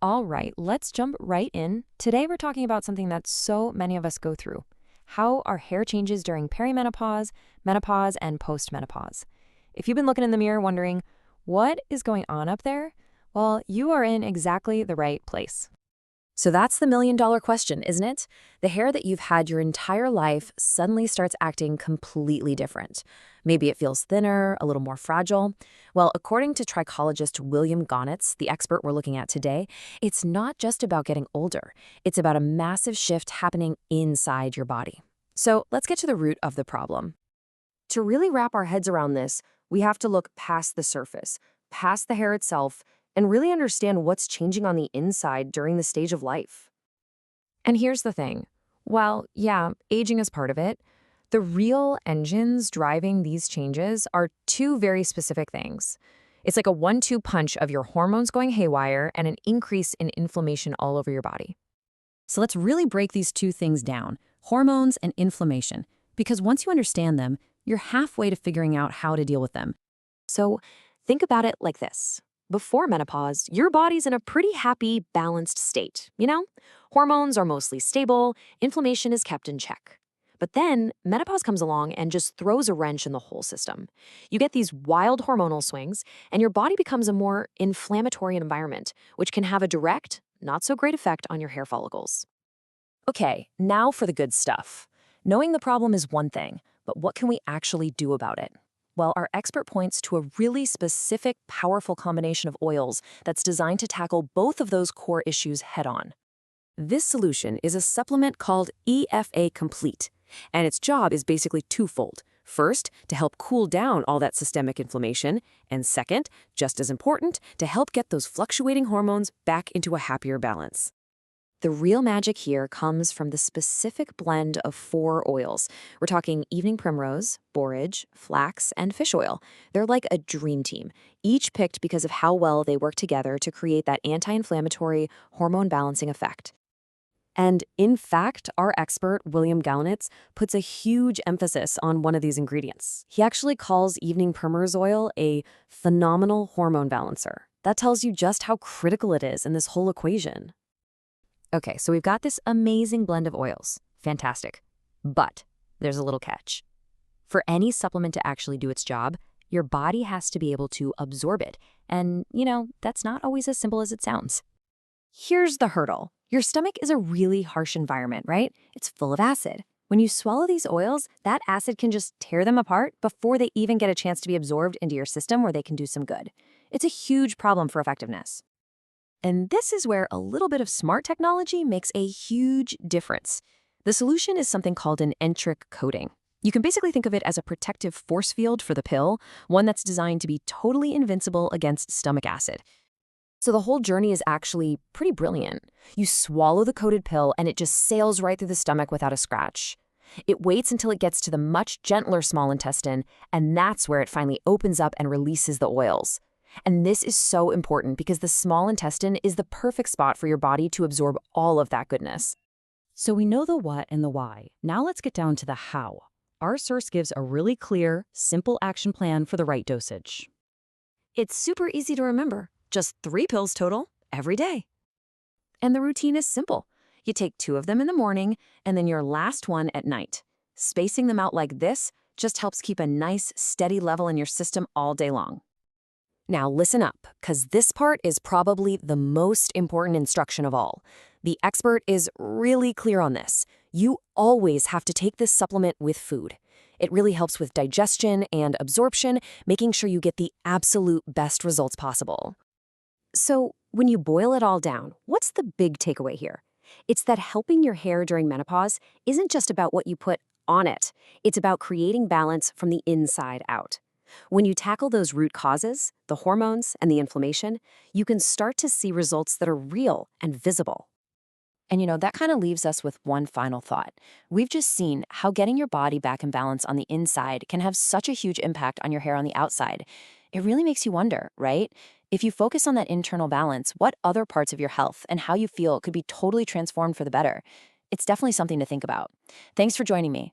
All right, let's jump right in. Today we're talking about something that so many of us go through: how our hair changes during perimenopause, menopause, and postmenopause. If you've been looking in the mirror wondering, what is going on up there? Well, you are in exactly the right place. So that's the million-dollar question, isn't it? The hair that you've had your entire life suddenly starts acting completely different. Maybe it feels thinner, a little more fragile. Well, according to trichologist William Gaunitz, the expert we're looking at today, it's not just about getting older. It's about a massive shift happening inside your body. So let's get to the root of the problem. To really wrap our heads around this, we have to look past the surface, past the hair itself, and really understand what's changing on the inside during the stage of life. And here's the thing. While, yeah, aging is part of it, the real engines driving these changes are two very specific things. It's like a 1-2 punch of your hormones going haywire and an increase in inflammation all over your body. So let's really break these two things down, hormones and inflammation, because once you understand them, you're halfway to figuring out how to deal with them. So think about it like this. Before menopause, your body's in a pretty happy, balanced state, you know? Hormones are mostly stable, inflammation is kept in check. But then menopause comes along and just throws a wrench in the whole system. You get these wild hormonal swings, and your body becomes a more inflammatory environment, which can have a direct, not so great effect on your hair follicles. Okay, now for the good stuff. Knowing the problem is one thing, but what can we actually do about it? Well, our expert points to a really specific, powerful combination of oils that's designed to tackle both of those core issues head-on. This solution is a supplement called EFA Complete, and its job is basically twofold. First, to help cool down all that systemic inflammation, and second, just as important, to help get those fluctuating hormones back into a happier balance. The real magic here comes from the specific blend of 4 oils. We're talking evening primrose, borage, flax, and fish oil. They're like a dream team, each picked because of how well they work together to create that anti-inflammatory, hormone-balancing effect. And in fact, our expert, William Gaunitz, puts a huge emphasis on one of these ingredients. He actually calls evening primrose oil a phenomenal hormone balancer. That tells you just how critical it is in this whole equation. Okay, so we've got this amazing blend of oils. Fantastic. But there's a little catch. For any supplement to actually do its job, your body has to be able to absorb it. And, that's not always as simple as it sounds. Here's the hurdle. Your stomach is a really harsh environment, right? It's full of acid. When you swallow these oils, that acid can just tear them apart before they even get a chance to be absorbed into your system where they can do some good. It's a huge problem for effectiveness. And this is where a little bit of smart technology makes a huge difference. The solution is something called an enteric coating. You can basically think of it as a protective force field for the pill, one that's designed to be totally invincible against stomach acid. So the whole journey is actually pretty brilliant. You swallow the coated pill and it just sails right through the stomach without a scratch. It waits until it gets to the much gentler small intestine, and that's where it finally opens up and releases the oils. And this is so important because the small intestine is the perfect spot for your body to absorb all of that goodness. So we know the what and the why. Now let's get down to the how. Our source gives a really clear, simple action plan for the right dosage. It's super easy to remember. Just 3 pills total, every day. And the routine is simple. You take 2 of them in the morning and then your last one at night. Spacing them out like this just helps keep a nice, steady level in your system all day long. Now listen up, because this part is probably the most important instruction of all. The expert is really clear on this. You always have to take this supplement with food. It really helps with digestion and absorption, making sure you get the absolute best results possible. So when you boil it all down, what's the big takeaway here? It's that helping your hair during menopause isn't just about what you put on it. It's about creating balance from the inside out. When you tackle those root causes, the hormones and the inflammation, you can start to see results that are real and visible. And that kind of leaves us with one final thought. We've just seen how getting your body back in balance on the inside can have such a huge impact on your hair on the outside. It really makes you wonder, right? If you focus on that internal balance, what other parts of your health and how you feel could be totally transformed for the better? It's definitely something to think about. Thanks for joining me.